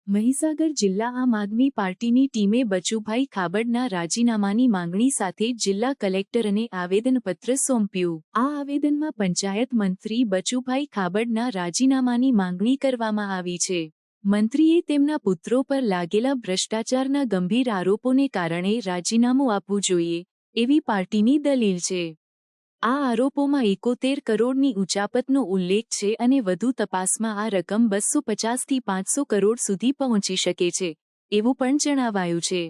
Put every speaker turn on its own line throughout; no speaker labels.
મહીસાગર જિલ્લા આમ આદમી પાર્ટીની ટીમે બચુભાઈ ખાબડના રાજીનામાની માંગણી સાથે જિલ્લા કલેક્ટરને આવેદનપત્ર સોંપ્યું। આ આવેદનમાં પંચાયત મંત્રી બચુભાઈ ખાબડના રાજીનામાની માંગણી કરવામાં આવી છે। મંત્રીએ તેમના પુત્રો પર લાગેલા ભ્રષ્ટાચારના ગંભીર આરોપોને કારણે રાજીનામું આપવું જોઈએ એવી પાર્ટીની દલીલ છે। આ આરોપોમાં 71 કરોડની ઉચાપતનો ઉલ્લેખ છે અને વધુ તપાસમાં આ રકમ 250 થી 500 કરોડ સુધી પહોંચી શકે છે એવું પણ જણાવાયું છે।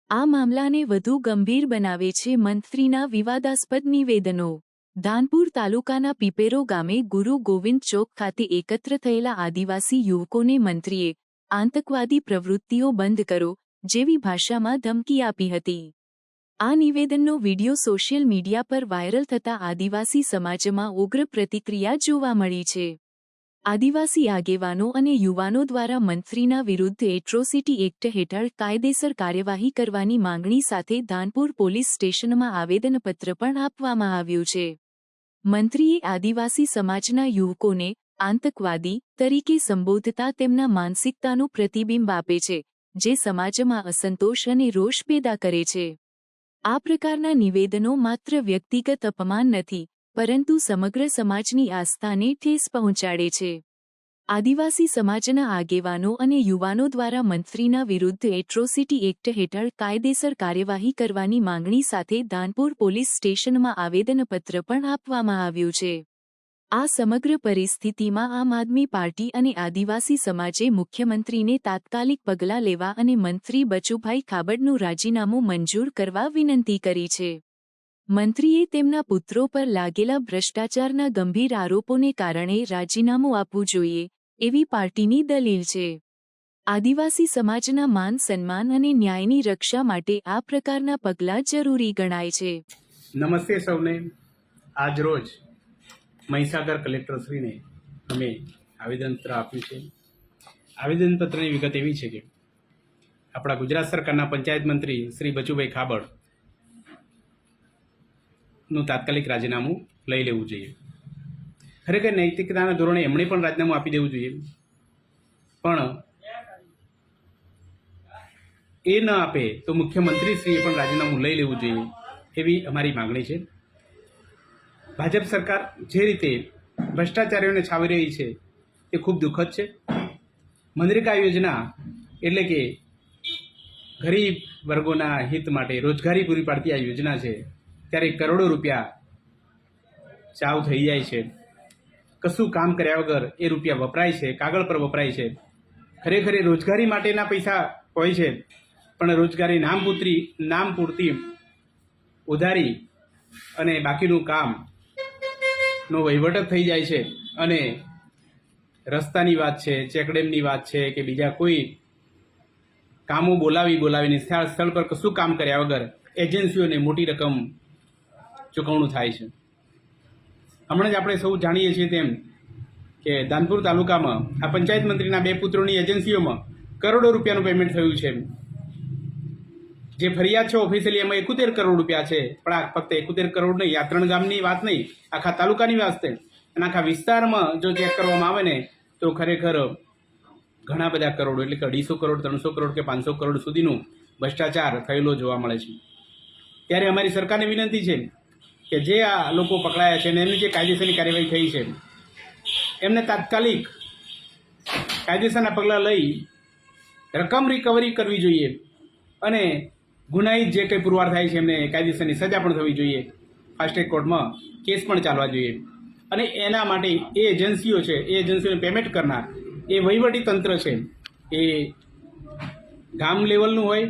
આ મામલાને વધુ ગંભીર બનાવે છે મંત્રીના વિવાદાસ્પદ નિવેદનો। ધાનપુર તાલુકાના પીપેરો ગામે ગુરુ ગોવિંદ ચોક ખાતે એકત્ર થયેલા આદિવાસી યુવકોને મંત્રીએ આતંકવાદી પ્રવૃત્તિઓ બંધ કરો જેવી ભાષામાં ધમકી આપી હતી। આ નિવેદનનો વિડિયો સોશિયલ મીડિયા પર વાયરલ થતા આદિવાસી સમાજમાં ઉગ્ર પ્રતિક્રિયા જોવા મળી છે। આદિવાસી આગેવાનો અને યુવાનો દ્વારા મંત્રીના વિરુદ્ધ એટ્રોસિટી એક્ટ હેઠળ કાયદેસર કાર્યવાહી કરવાની માંગણી સાથે ધાનપુર પોલીસ સ્ટેશનમાં આવેદનપત્ર પણ આપવામાં આવ્યું છે। મંત્રીએ આદિવાસી સમાજના યુવકોને આતંકવાદી તરીકે સંબોધતા તેમના માનસિકતાનું પ્રતિબિંબ આપે છે જે સમાજમાં અસંતોષ અને રોષ પેદા કરે છે। આ પ્રકારના નિવેદનો માત્ર વ્યક્તિગત અપમાન નથી પરંતુ સમગ્ર સમાજની આસ્થાને ઠેસ પહોંચાડે છે। આદિવાસી સમાજના આગેવાનો અને યુવાનો દ્વારા મંત્રીના વિરુદ્ધ એટ્રોસિટી એક્ટ હેઠળ કાયદેસર કાર્યવાહી કરવાની માંગણી સાથે ધાનપુર પોલીસ સ્ટેશનમાં આવેદનપત્ર પણ આપવામાં આવ્યું છે। આ સમગ્ર પરિસ્થિતિમાં આમ આદમી પાર્ટી અને આદિવાસી સમાજે મુખ્યમંત્રીને તાત્કાલિક પગલાં લેવા અને મંત્રી બચુભાઈ ખાબડનું રાજીનામું મંજૂર કરવા વિનંતી કરી છે। મંત્રીએ તેમના પુત્રો પર લાગેલા ભ્રષ્ટાચારના ગંભીર આરોપોને કારણે રાજીનામું આપવું જોઈએ એવી પાર્ટીની દલીલ છે। આદિવાસી સમાજના માન સન્માન અને ન્યાયની રક્ષા માટે આ પ્રકારના પગલાં જરૂરી ગણાય છે।
નમસ્તે સૌને। આજ રોજ મહીસાગર કલેક્ટરશ્રીને અમે આવેદનપત્ર આપ્યું છે। આવેદનપત્રની વિગત એવી છે કે આપણા ગુજરાત સરકારના પંચાયત મંત્રી શ્રી બચુભાઈ ખાબડનું તાત્કાલિક રાજીનામું લઈ લેવું જોઈએ। ખરેખર નૈતિકતાના ધોરણે એમણે પણ રાજીનામું આપી દેવું જોઈએ, પણ એ ન આપે તો મુખ્યમંત્રીશ્રીએ પણ રાજીનામું લઈ લેવું જોઈએ એવી અમારી માગણી છે। ભાજપ સરકાર જે રીતે ભ્રષ્ટાચારીઓને છાવી રહી છે તે ખૂબ દુઃખદ છે। મનરેગા યોજના એટલે કે ગરીબ વર્ગોના હિત માટે રોજગારી પૂરી પાડતી આ યોજના છે, ત્યારે કરોડો રૂપિયા ચાવ થઈ જાય છે। કશું કામ કર્યા વગર એ રૂપિયા વપરાય છે, કાગળ પર વપરાય છે। ખરેખર એ રોજગારી માટેના પૈસા હોય છે, પણ રોજગારી નામ પૂરતી ઉધારી અને બાકીનું કામ નો વહીવટ જ થઈ જાય છે। અને રસ્તાની વાત છે, ચેકડેમની વાત છે કે બીજા કોઈ કામો બોલાવીને સ્થળ પર કશું કામ કર્યા વગર એજન્સીઓને મોટી રકમ ચૂકવણું થાય છે। હમણાં જ આપણે સૌ જાણીએ છીએ તેમ કે ધાનપુર તાલુકામાં આ પંચાયત મંત્રીના 2 પુત્રોની એજન્સીઓમાં કરોડો રૂપિયાનું પેમેન્ટ થયું છે। જે ફરિયાદ છે ઓફિશિયલી એમાં 71 કરોડ રૂપિયા છે, પણ આ ફક્ત 71 કરોડ નહીં, આ 3 ગામની વાત નહીં, આખા તાલુકાની વાત છે। અને આખા વિસ્તારમાં જો ચેક કરવામાં આવે ને તો ખરેખર ઘણા બધા કરોડો એટલે કે 250 કરોડ, 300 કરોડ કે 500 કરોડ સુધીનું ભ્રષ્ટાચાર થયેલો જોવા મળે છે। ત્યારે અમારી સરકારને વિનંતી છે કે જે આ લોકો પકડાયા છે અને એમની જે કાયદેસરની કાર્યવાહી થઈ છે એમને તાત્કાલિક કાયદેસરના પગલાં લઈ રકમ રિકવરી કરવી જોઈએ અને ગુનાહિત જે કંઈ પુરવાર થાય છે એમને કાયદેસરની સજા પણ થવી જોઈએ। ફાસ્ટ ટ્રેક કોર્ટમાં કેસ પણ ચાલવા જોઈએ અને એના માટે એ એજન્સીઓ છે, એ એજન્સીઓને પેમેન્ટ કરનાર એ વહીવટી તંત્ર છે, એ ગામ લેવલનું હોય,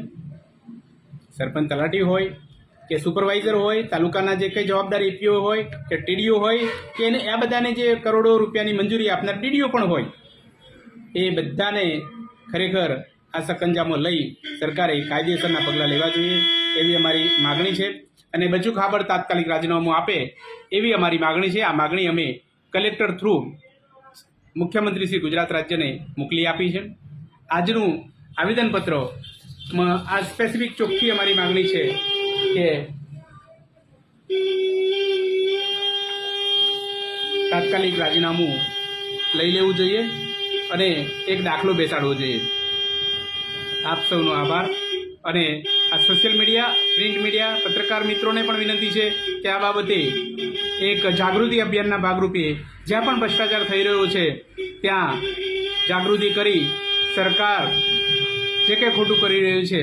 સરપંચ તલાટી હોય કે સુપરવાઇઝર હોય, તાલુકાના જે કંઈ જવાબદાર એપીઓ હોય કે ટીડીઓ હોય કે એને આ બધાને જે કરોડો રૂપિયાની મંજૂરી આપનાર ડીડીઓ પણ હોય, એ બધાને ખરેખર આ સકંજામાં લઈ સરકારે કાયદેસરના પગલાં લેવા જોઈએ એવી અમારી માગણી છે। અને બચુ ખાબડ તાત્કાલિક રાજીનામું આપે એવી અમારી માગણી છે। આ માગણી અમે કલેક્ટર થ્રુ મુખ્યમંત્રી શ્રી ગુજરાત રાજ્યને મોકલી આપી છે। આજનું આવેદનપત્રમાં આ સ્પેસિફિક ચોખ્ખી અમારી માગણી છે કે તાત્કાલિક રાજીનામું લઈ લેવું જોઈએ અને એક દાખલો બેસાડવો જોઈએ। આપ સૌનો આભાર. અને આ સોશિયલ મીડિયા, પ્રિન્ટ મીડિયા, પત્રકાર મિત્રોને પણ વિનંતી છે કે આ બાબતે એક જાગૃતિ અભિયાનના ભાગરૂપે જ્યાં પણ ભ્રષ્ટાચાર થઈ રહ્યો છે ત્યાં જાગૃતિ કરી સરકાર જે કંઈ ખોટું કરી રહ્યું છે,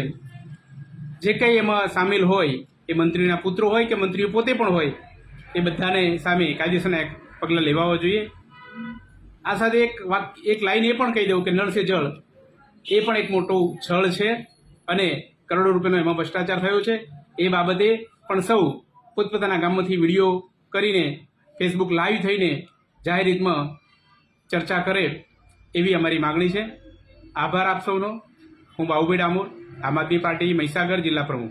જે કંઈ એમાં સામેલ હોય, એ મંત્રીના પુત્રો હોય કે મંત્રીઓ પોતે પણ હોય, એ બધાને સામે કાયદેસરના પગલાં લેવા જોઈએ. આ સાથે એક લાઈન એ પણ કહી દઉં કે નળ સે જળ એ પણ એક મોટું છળ છે અને કરોડો રૂપિયાનો એમાં ભ્રષ્ટાચાર થયો છે. એ બાબતે પણ સૌ પોતપોતાના ગામમાંથી વિડીયો કરીને ફેસબુક લાઈવ થઈને જાહેર રીતમાં ચર્ચા કરે એવી અમારી માગણી છે. આભાર આપ સૌનો. હું બાબુભાઈ ડામોર, આમ આદમી પાર્ટી મહીસાગર જિલ્લા પ્રમુખ.